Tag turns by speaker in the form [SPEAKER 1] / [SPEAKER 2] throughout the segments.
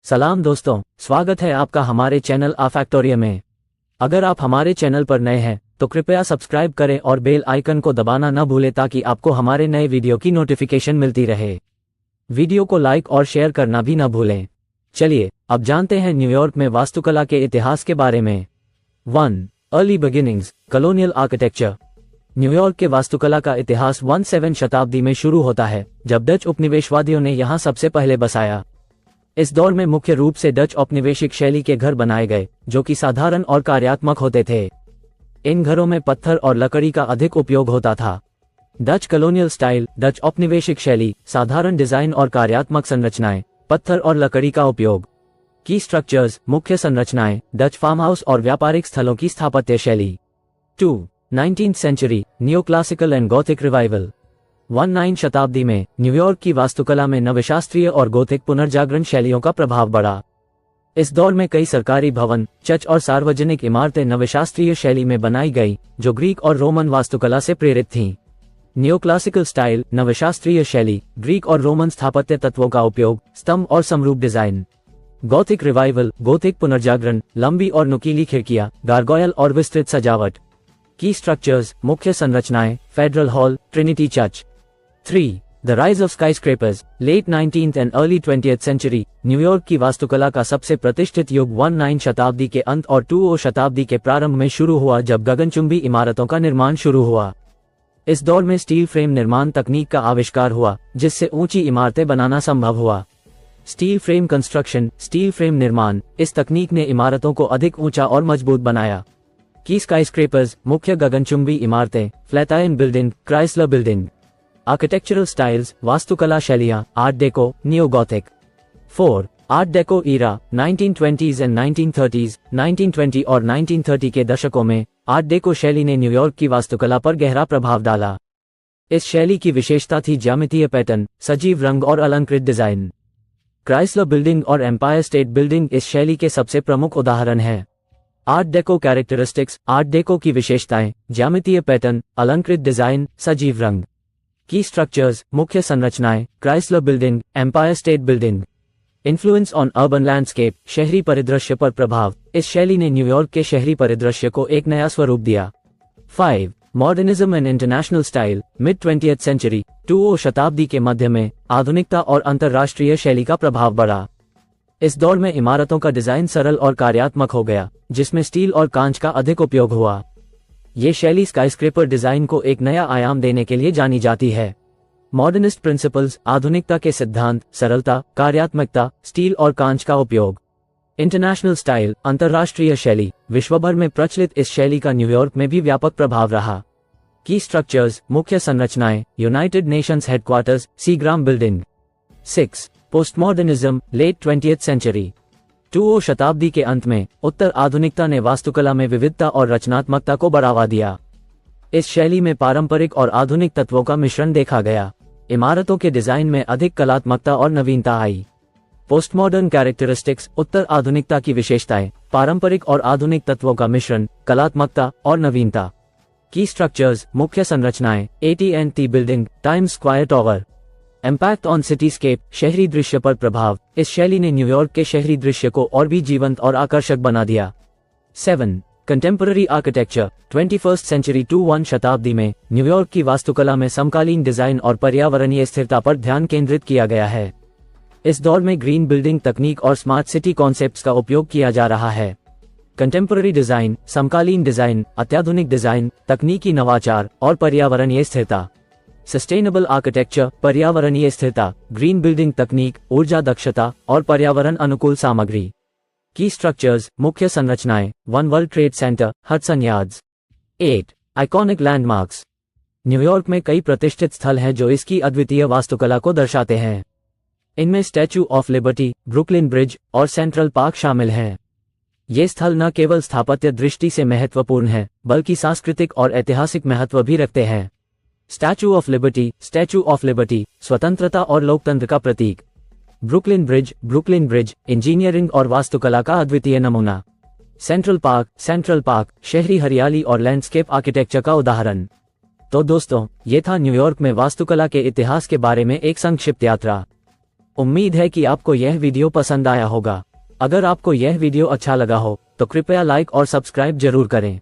[SPEAKER 1] सलाम दोस्तों, स्वागत है आपका हमारे चैनल आ फैक्टोरिया में। अगर आप हमारे चैनल पर नए हैं तो कृपया सब्सक्राइब करें और बेल आइकन को दबाना न भूलें ताकि आपको हमारे नए वीडियो की नोटिफिकेशन मिलती रहे। वीडियो को लाइक और शेयर करना भी न भूलें। चलिए अब जानते हैं न्यूयॉर्क में वास्तुकला के इतिहास के बारे में। 1. Early beginnings, colonial architecture. New York के वास्तुकला का इतिहास 17वीं शताब्दी में शुरू होता है, जब डच उपनिवेशवादियों ने यहाँ सबसे पहले बसाया। इस दौर में मुख्य रूप से डच औपनिवेशिक शैली के घर बनाए गए, जो कि साधारण और कार्यात्मक होते थे। इन घरों में पत्थर और लकड़ी का अधिक उपयोग होता था। डच कॉलोनियल स्टाइल, डच औपनिवेशिक शैली, साधारण डिजाइन और कार्यात्मक संरचनाएं, पत्थर और लकड़ी का उपयोग। की स्ट्रक्चर्स, मुख्य संरचनाएं, डच फार्म हाउस और व्यापारिक स्थलों की स्थापत्य शैली। 2. 19th century, neoclassical and gothic revival. 19वीं शताब्दी में न्यूयॉर्क की वास्तुकला में नवशास्त्रीय और गोथिक पुनर्जागरण शैलियों का प्रभाव बढ़ा। इस दौर में कई सरकारी भवन, चर्च और सार्वजनिक इमारतें नवशास्त्रीय शैली में बनाई गई, जो ग्रीक और रोमन वास्तुकला से प्रेरित थीं। नियोक्लासिकल स्टाइल, नवशास्त्रीय शैली, ग्रीक और रोमन स्थापत्य तत्वों का उपयोग, स्तंभ और समरूप डिजाइन। गॉथिक रिवाइवल, गोथिक पुनर्जागरण, लंबी और नुकीली खिड़कियां, गार्गोयल और विस्तृत सजावट। की स्ट्रक्चर्स, मुख्य संरचनाएं, Federal Hall, Trinity Church. 3. The rise of skyscrapers, late 19th and early 20th century. न्यूयॉर्क की वास्तुकला का सबसे प्रतिष्ठित युग 19वीं शताब्दी के अंत और 20वीं शताब्दी के प्रारंभ में शुरू हुआ, जब गगनचुंबी इमारतों का निर्माण शुरू हुआ। इस दौर में स्टील फ्रेम निर्माण तकनीक का आविष्कार हुआ, जिससे ऊंची इमारतें बनाना संभव हुआ। Steel frame construction, steel frame निर्माण, इस तकनीक ने इमारतों को अधिक ऊंचा और मजबूत बनाया। की स्काईस्क्रेपर्स, मुख्य गगनचुंबी इमारतें, Flatiron Building, Chrysler Building. Architectural styles, वास्तुकला शैलियां, art deco, neo gothic. 4. Art deco era, 1920s and 1930s। 1920 और 1930 के दशकों में आर्ट डेको शैली ने न्यूयॉर्क की वास्तुकला पर गहरा प्रभाव डाला। इस शैली की विशेषता थी ज्यामितीय पैटर्न, सजीव रंग और अलंकृत डिजाइन। क्राइसलर बिल्डिंग और एम्पायर स्टेट बिल्डिंग इस शैली के सबसे प्रमुख उदाहरण हैं। Art deco characteristics, art deco की विशेषताएं, ज्यामितीय पैटर्न, अलंकृत डिजाइन, सजीव रंग। की स्ट्रक्चर्स, मुख्य संरचनाएं, Chrysler building, Empire State building. Influence on urban landscape, शहरी परिदृश्य पर प्रभाव, इस शैली ने न्यूयॉर्क के शहरी परिदृश्य को एक नया स्वरूप दिया। 5. Modernism and international style, mid 20th century. 20वीं शताब्दी के मध्य में आधुनिकता और अंतर्राष्ट्रीय शैली का प्रभाव बढ़ा। इस दौर में इमारतों का डिजाइन सरल और कार्यात्मक हो गया, जिसमें स्टील और कांच का अधिक उपयोग हुआ। ये शैली स्काईस्क्रेपर डिजाइन को एक नया आयाम देने के लिए जानी जाती है। मॉडर्निस्ट प्रिंसिपल्स, आधुनिकता के सिद्धांत, सरलता, कार्यात्मकता, स्टील और कांच का उपयोग। इंटरनेशनल स्टाइल, अंतर्राष्ट्रीय शैली, विश्वभर में प्रचलित इस शैली का न्यूयॉर्क में भी व्यापक प्रभाव रहा। की स्ट्रक्चर्स, मुख्य संरचनाएं, United Nations headquarters, Seagram Building. 6. Postmodernism, late 20th century. 20वीं शताब्दी के अंत में उत्तर आधुनिकता ने वास्तुकला में विविधता और रचनात्मकता को बढ़ावा दिया। इस शैली में पारंपरिक और आधुनिक तत्वों का मिश्रण देखा गया। इमारतों के डिजाइन में अधिक कलात्मकता और नवीनता आई। पोस्टमॉडर्न कैरेक्टरिस्टिक्स, उत्तर आधुनिकता की विशेषताएं, पारंपरिक और आधुनिक तत्वों का मिश्रण, कलात्मकता और नवीनता। की स्ट्रक्चर्स, मुख्य संरचनाएं, AT&T building, times square tower. Impact on cityscape, शहरी दृश्य पर प्रभाव, इस शैली ने न्यूयॉर्क के शहरी दृश्य को और भी जीवंत और आकर्षक बना दिया। 7. Contemporary architecture, 21st century. 21वीं शताब्दी में न्यूयॉर्क की वास्तुकला में समकालीन डिजाइन और पर्यावरणीय स्थिरता पर ध्यान केंद्रित किया गया है। इस दौर में ग्रीन बिल्डिंग तकनीक और स्मार्ट सिटी कॉन्सेप्ट्स का उपयोग किया जा रहा है। कंटेम्पररी डिजाइन, समकालीन डिजाइन, अत्याधुनिक डिजाइन, तकनीकी नवाचार और पर्यावरणीय स्थिरता। सस्टेनेबल आर्किटेक्चर, पर्यावरणीय स्थिरता, ग्रीन बिल्डिंग तकनीक, ऊर्जा दक्षता और पर्यावरण अनुकूल सामग्री। की स्ट्रक्चर्स, मुख्य संरचनाएं, one world trade centre, Hudson yards. 8. Iconic landmarks. New York में कई प्रतिष्ठित स्थल हैं जो इसकी अद्वितीय वास्तुकला को दर्शाते हैं। इनमें statue of liberty, Brooklyn bridge और सेंट्रल पार्क शामिल हैं। ये स्थल न केवल स्थापत्य दृष्टि से महत्वपूर्ण हैं, बल्कि सांस्कृतिक और ऐतिहासिक महत्व भी रखते हैं। स्टैच्यू ऑफ लिबर्टी, स्वतंत्रता और लोकतंत्र का प्रतीक। ब्रुकलिन ब्रिज, इंजीनियरिंग और वास्तुकला का अद्वितीय नमूना। सेंट्रल पार्क, शहरी हरियाली और लैंडस्केप आर्किटेक्चर का उदाहरण। तो दोस्तों, ये था न्यूयॉर्क में वास्तुकला के इतिहास के बारे में एक संक्षिप्त यात्रा। उम्मीद है कि आपको यह वीडियो पसंद आया होगा। अगर आपको यह वीडियो अच्छा लगा हो तो कृपया लाइक और सब्सक्राइब जरूर करें।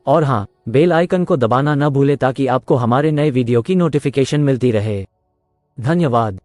[SPEAKER 1] और हाँ, बेल आइकन को दबाना न भूलें ताकि आपको हमारे नए वीडियो की नोटिफिकेशन मिलती रहे। धन्यवाद।